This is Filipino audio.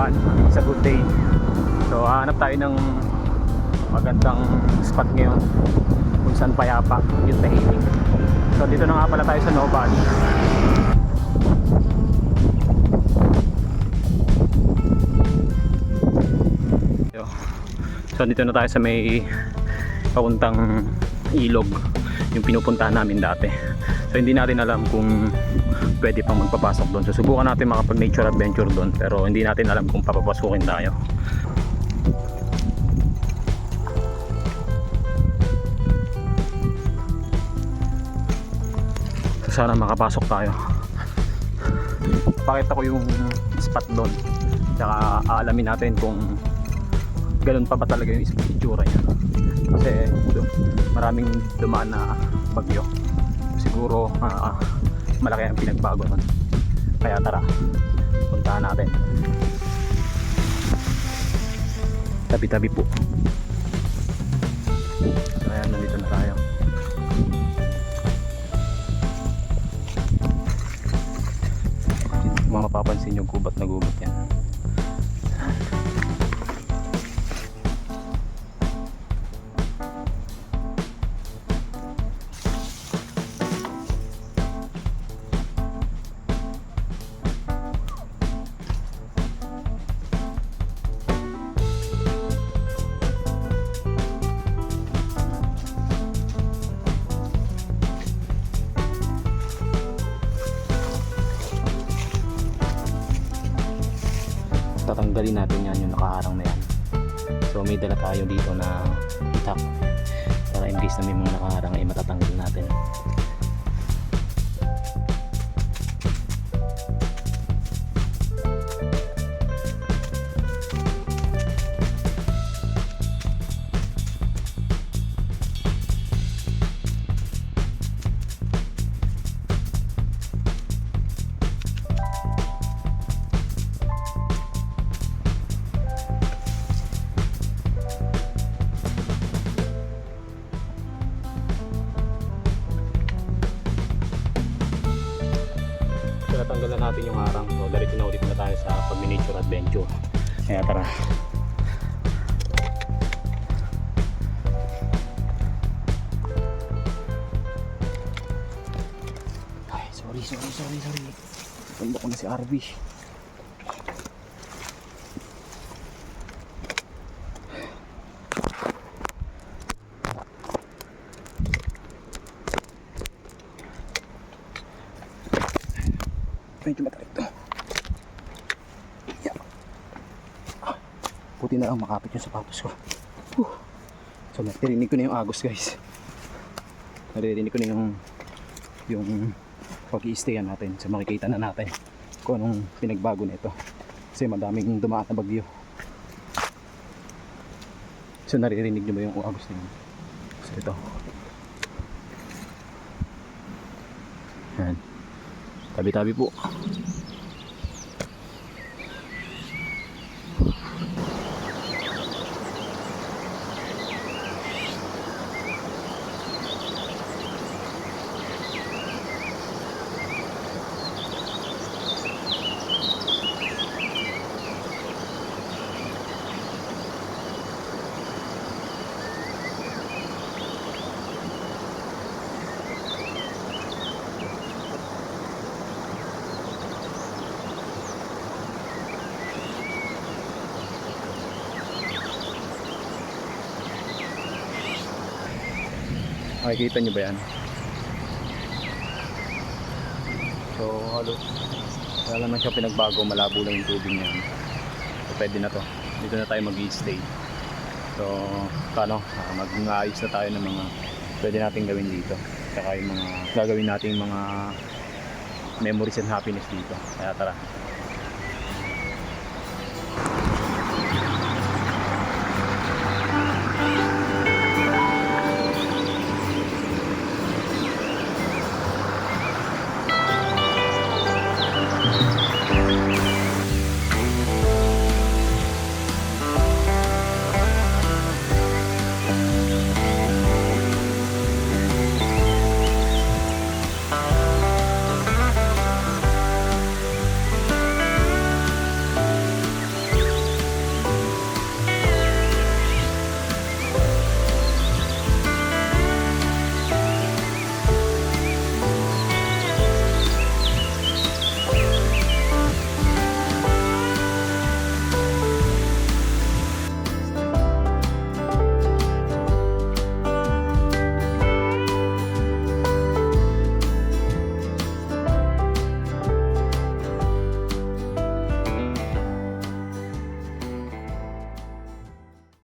Novan. It's a good day. So hanap tayo ng magandang spot ngayon kung saan payapa yung tahimik. So dito na nga pala tayo sa Novan. So dito na tayo sa may papuntang ilog, yung pinupuntahan namin dati. So hindi natin alam kung pwede pang magpapasok doon. So subukan natin makapag nature adventure doon, pero hindi natin alam kung papapasukin tayo. So sana makapasok tayo. Pakita ko yung spot doon, tsaka aalamin natin kung ganun pa ba talaga yung itsura niya. Kasi maraming dumaan na bagyo. Siguro malaki ang pinagbago nun. Kaya tara, puntahan natin. Tabi-tabi po. So ayan, nandito na tayo. Kung mapapansin yung gubat na gubat yan. Tatanggalin natin yan, yung nakaharang na yan. So may dala tayo dito na itak para in case na may mga nakaharang ay matatanggal natin. Tanggalan natin yung harang. So diretso na ulit na tayo sa pag-miniature adventure. Kaya tara. Ay, sorry. Tanda ko na si RV. Medyo matarik to. Yeah. Buti na lang makapit yung sapatos ko. So naririnig ko na yung agos, guys. Naririnig ko na yung pag-i-stayan natin. So makikita na natin kung anong pinagbago na ito. Kasi madaming dumaan na bagyo. So naririnig nyo ba yung agos na yun? So ito. Yan. Tabi-tabi po. Makikita nyo ba yan? So wala naman siya pinagbago, malabo lang yung tubig niya. So pwede na to, dito na tayo mag-i-stay. So paano, mag-aayos na tayo ng mga pwede natin gawin dito, saka yung mga gagawin natin mga memories and happiness dito. Kaya tara.